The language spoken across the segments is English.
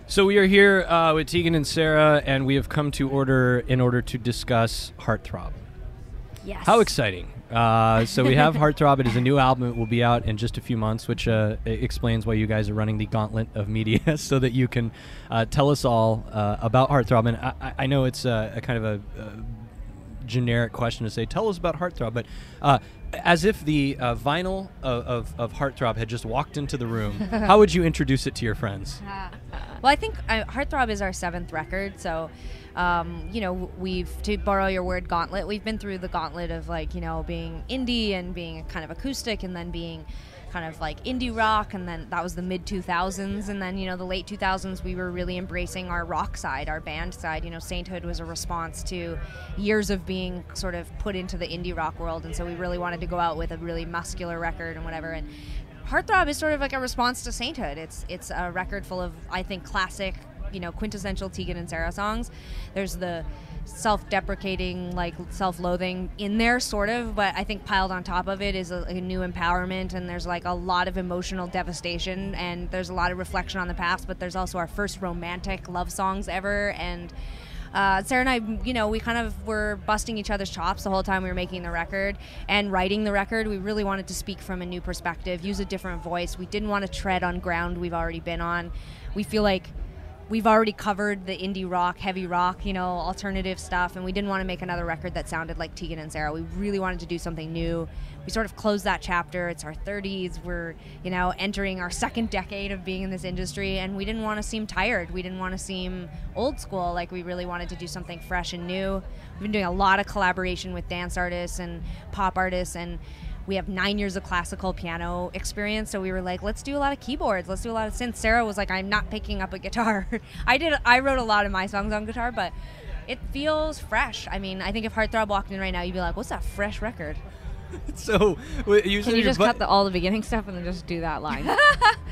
So we are here with Tegan and Sara, and we have come to order in order to discuss Heartthrob. Yes. How exciting. So we have Heartthrob. It is a new album. It will be out in just a few months, which explains why you guys are running the gauntlet of media so that you can tell us all about Heartthrob. And I know it's a kind of a generic question to say, tell us about Heartthrob, but as if the vinyl of Heartthrob had just walked into the room, how would you introduce it to your friends? Well, I think Heartthrob is our 7th record, so you know, to borrow your word, gauntlet, we've been through the gauntlet of, like, you know, being indie and being kind of acoustic and then being kind of like indie rock, and then that was the mid 2000s, and then, you know, the late 2000s we were really embracing our rock side, our band side. You know, Sainthood was a response to years of being sort of put into the indie rock world, and so we really wanted to go out with a really muscular record and whatever. And Heartthrob is sort of like a response to Sainthood. It's a record full of, I think, classic, you know, quintessential Tegan and Sara songs. There's the self-deprecating, like, self-loathing in there, sort of, but I think piled on top of it is a new empowerment, and there's like a lot of emotional devastation, and there's a lot of reflection on the past, but there's also our first romantic love songs ever. And Sara and I, you know, we kind of were busting each other's chops the whole time we were making the record and writing the record. We really wanted to speak from a new perspective, use a different voice. We didn't want to tread on ground we've already been on. We feel like we've already covered the indie rock, heavy rock, you know, alternative stuff, and we didn't want to make another record that sounded like Tegan and Sara. We really wanted to do something new. We sort of closed that chapter. It's our 30s. We're, you know, entering our 2nd decade of being in this industry, and we didn't want to seem tired. We didn't want to seem old school. Like, we really wanted to do something fresh and new. We've been doing a lot of collaboration with dance artists and pop artists, and we have 9 years of classical piano experience, so we were like, let's do a lot of keyboards, let's do a lot of synths. Sara was like, I'm not picking up a guitar. I wrote a lot of my songs on guitar, but it feels fresh. I mean, I think if Heartthrob walked in right now, you'd be like, what's that fresh record? So can you just cut all the beginning stuff and then just do that line?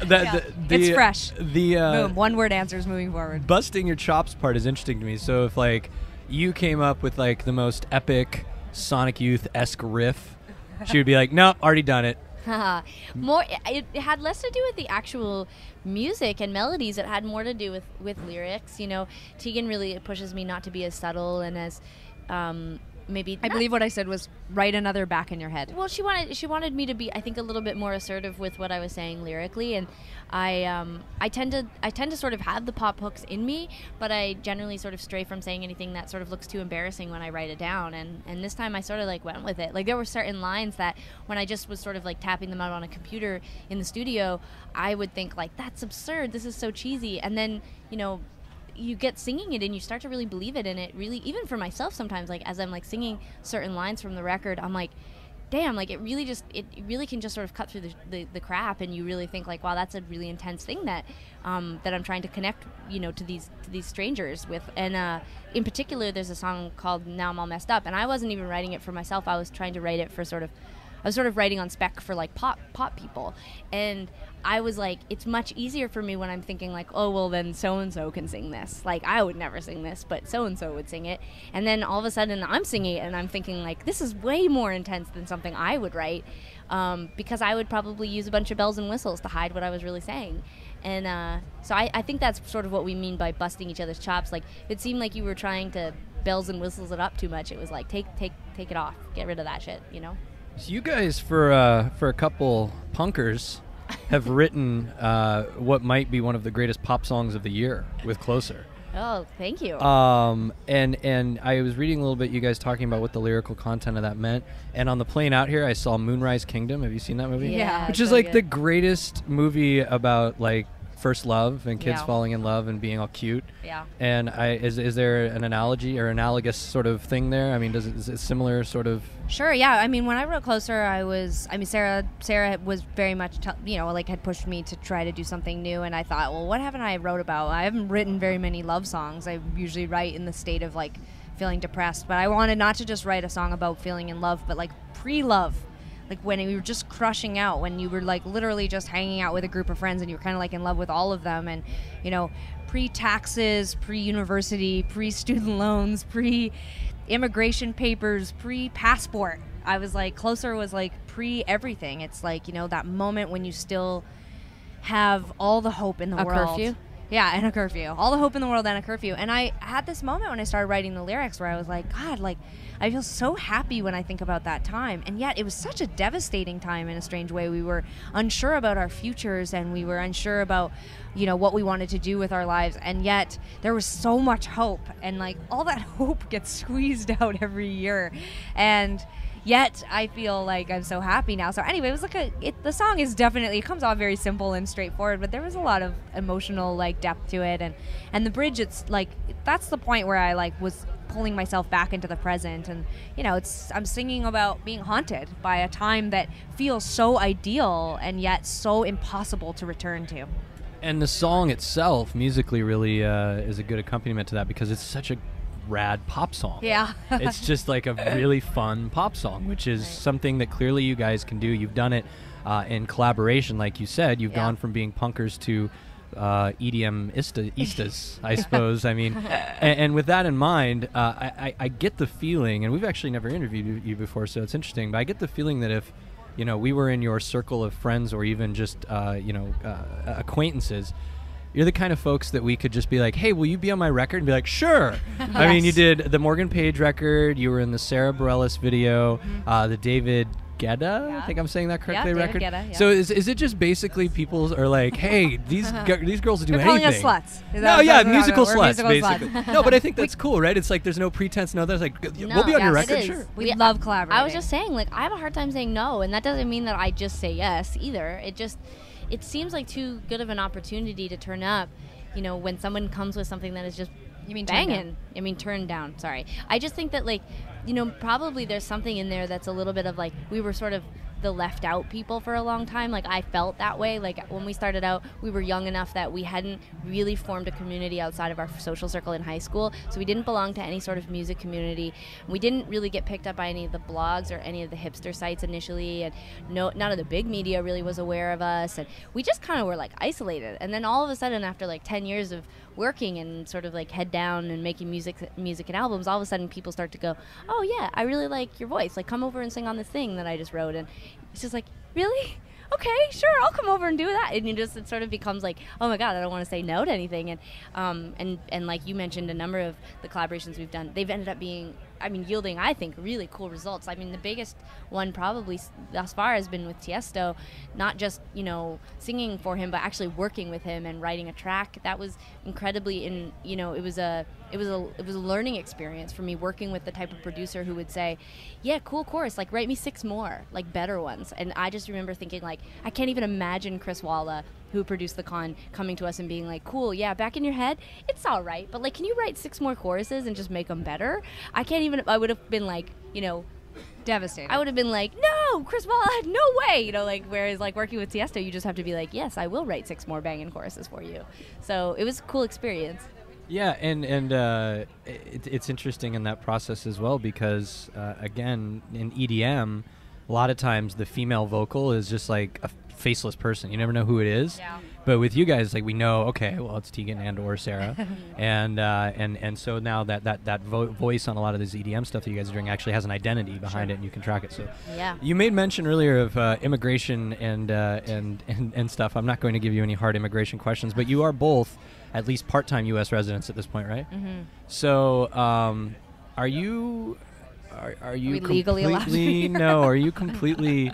It's fresh. Boom, one-word answers moving forward. Busting your chops part is interesting to me. So if, like, you came up with, like, the most epic Sonic Youth-esque riff, she would be like, nope, already done it. It had less to do with the actual music and melodies. It had more to do with lyrics. You know, Tegan really pushes me not to be as subtle and as I believe what I said was, write another Back in Your Head. Well, she wanted me to be, I think, a little bit more assertive with what I was saying lyrically, and I tend to sort of have the pop hooks in me, but I generally sort of stray from saying anything that sort of looks too embarrassing when I write it down, and this time I sort of like went with it. Like, there were certain lines that when I just was sort of like tapping them out on a computer in the studio, I would think like, that's absurd, this is so cheesy, and then, you know, you get singing it and you start to really believe it, and it really, even for myself sometimes, like, as I'm like singing certain lines from the record, I'm like, damn, like, it really can just sort of cut through the crap, and you really think like, wow, that's a really intense thing that that I'm trying to connect, you know, to these strangers with. And in particular, there's a song called Now I'm All Messed Up, and I wasn't even writing it for myself. I was trying to write it for I was sort of writing on spec for like pop people, and I was like, it's much easier for me when I'm thinking like, oh, well, then so-and-so can sing this. Like, I would never sing this, but so-and-so would sing it. And then all of a sudden I'm singing it, and I'm thinking like, this is way more intense than something I would write, because I would probably use a bunch of bells and whistles to hide what I was really saying. And so I think that's sort of what we mean by busting each other's chops. Like, it seemed like you were trying to bells and whistles it up too much. It was like, take it off, get rid of that shit, you know? So you guys, for a couple punkers, have written what might be one of the greatest pop songs of the year with Closer. Oh, thank you. And I was reading a little bit, you guys talking about what the lyrical content of that meant. And on the plane out here, I saw Moonrise Kingdom. Have you seen that movie? Yeah. Which is so like good. the greatest movie about like first love and kids Yeah. falling in love and being all cute. Yeah. And is there an analogy or analogous sort of thing there? I mean, is it similar sort of? Sure, yeah. I mean, when I wrote Closer, Sara was very much, you know, like, had pushed me to try to do something new, and I thought, well, what haven't I wrote about? I haven't written very many love songs. I usually write in the state of, like, feeling depressed, but I wanted not to just write a song about feeling in love, but, like, pre-love. Like, when you were just crushing out, when you were, like, literally just hanging out with a group of friends and you were kind of, like, in love with all of them, and, you know, pre-taxes, pre-university, pre-student loans, pre-immigration papers, pre-passport. I was like, Closer was like pre-everything. It's like, you know, that moment when you still have all the hope in the world. Curfew? Yeah, and a curfew. All the hope in the world and a curfew. And I had this moment when I started writing the lyrics where I was like, God, like, I feel so happy when I think about that time. And yet it was such a devastating time in a strange way. We were unsure about our futures, and we were unsure about, you know, what we wanted to do with our lives. And yet there was so much hope. And like all that hope gets squeezed out every year. And yet I feel like I'm so happy now. So anyway, it was like the song is definitely, it comes off very simple and straightforward, but there was a lot of emotional like depth to it, and the bridge, it's like, that's the point where I like was pulling myself back into the present. And you know, I'm singing about being haunted by a time that feels so ideal and yet so impossible to return to. And the song itself musically really is a good accompaniment to that, because it's such a rad pop song. Yeah. It's just like a really fun pop song, which is something that clearly you guys can do. You've done it in collaboration, like you said. You've gone from being punkers to EDM istas, I suppose. I mean, and with that in mind, I get the feeling, and we've actually never interviewed you before, so it's interesting, but I get the feeling that if, you know, we were in your circle of friends or even just, acquaintances, you're the kind of folks that we could just be like, hey, will you be on my record? And be like, sure. I mean, you did the Morgan Page record. You were in the Sarah Bareilles video, the David Guetta, I think I'm saying that correctly, David record. Guetta, yeah. So is it just basically people are like, hey, these girls will do They're anything. calling us sluts. No, yeah, musical We're sluts, musical basically. sluts. No, but I think that's cool, right? It's like there's no pretense, no, there's like, No, we'll be on your yes, it record, is. sure. We love collaborating. I was just saying, like, I have a hard time saying no, and that doesn't mean that I just say yes either. It seems like too good of an opportunity to turn up, you know, when someone comes with something that is just banging. I mean, turned down. Sorry. I just think that, like, you know, probably there's something in there that's a little bit of like, we were sort of the left out people for a long time. Like, I felt that way. Like, when we started out, we were young enough that we hadn't really formed a community outside of our social circle in high school, so we didn't belong to any sort of music community. We didn't really get picked up by any of the blogs or any of the hipster sites initially, and none of the big media really was aware of us, and we just kind of were like isolated. And then all of a sudden, after like 10 years of working and sort of like head down and making music and albums, all of a sudden people start to go, oh yeah, I really like your voice, like come over and sing on this thing that I just wrote. And it's just like, really? Okay, sure, I'll come over and do that. And it sort of becomes like, oh my God, I don't want to say no to anything. And like you mentioned, a number of the collaborations we've done, they've ended up being, I mean, yielding, I think, really cool results. I mean, the biggest one probably thus far has been with Tiesto, not just, you know, singing for him, but actually working with him and writing a track. That was incredibly, it was a learning experience for me, working with the type of producer who would say, yeah, cool chorus, like write me 6 more, like better ones. And I just remember thinking, like, I can't even imagine Chris Walla, who produced the con, coming to us and being like, cool, yeah, back in your head, it's all right, but like, can you write 6 more choruses and just make them better? I would have been like, you know, devastated. I would have been like, no, Chris Walla, no way, you know, like, whereas like working with Tiesto, you just have to be like, yes, I will write 6 more banging choruses for you. So it was a cool experience. Yeah, and it's interesting in that process as well, because again, in EDM, a lot of times the female vocal is just like a faceless person. You never know who it is. Yeah. But with you guys, like, we know, okay, well, it's Tegan and or Sara, and so now that voice on a lot of this EDM stuff that you guys are doing actually has an identity behind it, and you can track it. So yeah, you made mention earlier of immigration and stuff. I'm not going to give you any hard immigration questions, but you are both at least part-time U.S. residents at this point, right? Mm-hmm. So are you legally allowed? No, are you completely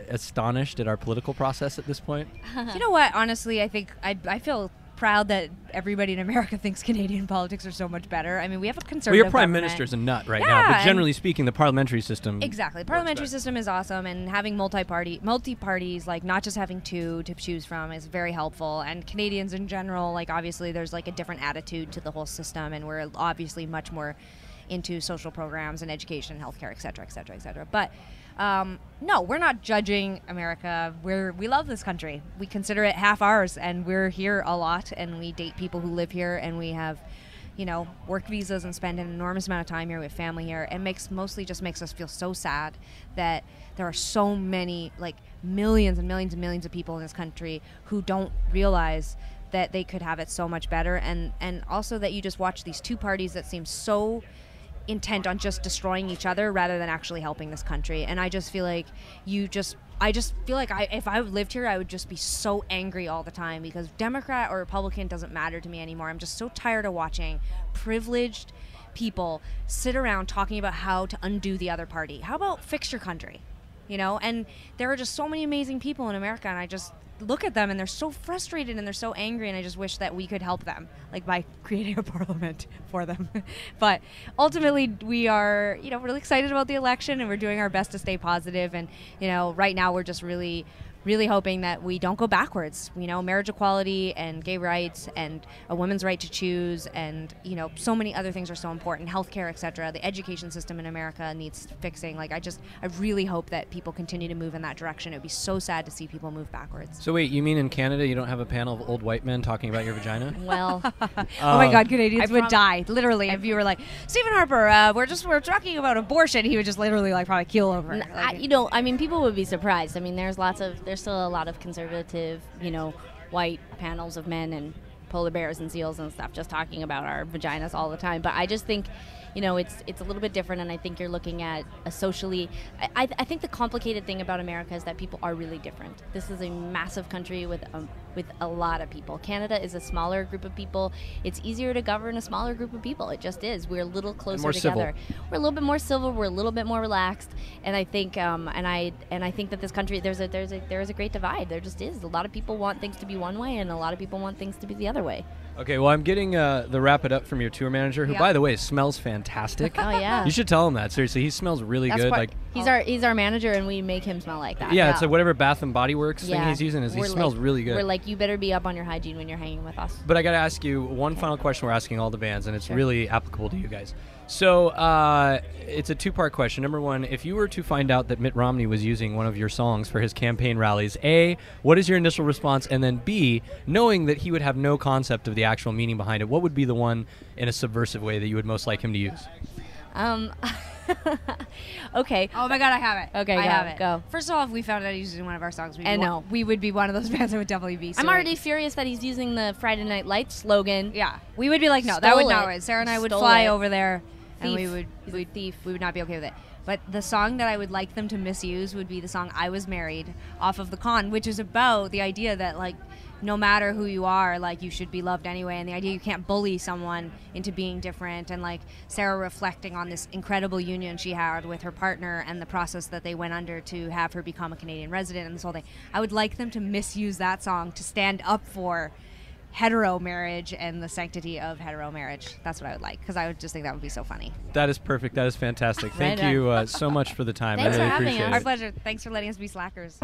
astonished at our political process at this point? You know what? Honestly, I think I feel proud that everybody in America thinks Canadian politics are so much better. I mean, we have a conservative Well, your prime government. minister's a nut right now, but generally speaking, the parliamentary system. Exactly. Parliamentary system is awesome, and having multi-parties, like not just having 2 to choose from, is very helpful. And Canadians in general, like obviously there's like a different attitude to the whole system, and we're obviously much more into social programs and education, healthcare, et cetera, et cetera, et cetera. But no, we're not judging America. We love this country. We consider it half ours, and we're here a lot, and we date people who live here, and we have, you know, work visas and spend an enormous amount of time here. We have family here. It mostly makes us feel so sad that there are so many, like millions and millions and millions of people in this country who don't realize that they could have it so much better, and also that you just watch these 2 parties that seem so intent on just destroying each other rather than actually helping this country. And I just feel like I just feel like if I lived here, I would just be so angry all the time, because Democrat or Republican doesn't matter to me anymore. I'm just so tired of watching privileged people sit around talking about how to undo the other party. How about fix your country? You know, and there are just so many amazing people in America, and I just look at them and they're so frustrated and they're so angry, and I just wish that we could help them, like by creating a parliament for them. But ultimately, we are, you know, really excited about the election, and we're doing our best to stay positive. And, you know, right now we're just really hoping that we don't go backwards. You know, marriage equality and gay rights and a woman's right to choose, and, you know, so many other things are so important. Healthcare, etc. The education system in America needs fixing. Like, I really hope that people continue to move in that direction. It would be so sad to see people move backwards. So wait, you mean in Canada you don't have a panel of old white men talking about your vagina? Well, oh my God, Canadians would die literally if you were like, Stephen Harper, we're talking about abortion. He would just literally like probably keel over. You know, I mean, people would be surprised. I mean, there's still a lot of conservative, you know, white panels of men and polar bears and seals and stuff just talking about our vaginas all the time. But I just think, you know, it's a little bit different, and I think you're looking at a socially. I think the complicated thing about America is that people are really different. This is a massive country with a lot of people. Canada is a smaller group of people. It's easier to govern a smaller group of people. It just is. We're a little closer together. Civil. We're a little bit more civil. We're a little bit more relaxed, and I think I think that this country there is a great divide. There just is. A lot of people want things to be one way, and a lot of people want things to be the other way. Okay, well, I'm getting the wrap it up from your tour manager, who, by the way, smells fantastic. Oh yeah, you should tell him that. Seriously, he smells really good. Like, he's our manager, and we make him smell like that. Yeah, it's like whatever Bath and Body Works thing he's using he smells really good. We're like, you better be up on your hygiene when you're hanging with us. But I got to ask you one final question. We're asking all the bands, and it's really applicable to you guys. So it's a two-part question. Number one, if you were to find out that Mitt Romney was using one of your songs for his campaign rallies, A, what is your initial response? And then B, knowing that he would have no concept of the actual meaning behind it, what would be the one in a subversive way that you would most like him to use? Okay. Oh my God, I have it. Okay, I have it. Go. First of all, if we found out he was using one of our songs, we would be one of those bands that would definitely be. I'm already furious that he's using the Friday Night Lights slogan. Yeah, we would be like, no, that would not work. Sarah and I would fly over there, and we would not be okay with it. But the song that I would like them to misuse would be the song "I Was Married" off of The Con, which is about the idea that, like, no matter who you are, like, you should be loved anyway, and the idea you can't bully someone into being different, and like Sarah reflecting on this incredible union she had with her partner and the process that they went under to have her become a Canadian resident and this whole thing. I would like them to misuse that song to stand up for hetero marriage and the sanctity of hetero marriage. That's what I would like, because I would just think that would be so funny. That is perfect. That is fantastic. Thank you so much for the time. Thanks I really for having appreciate us. it. Our pleasure. Thanks for letting us be slackers.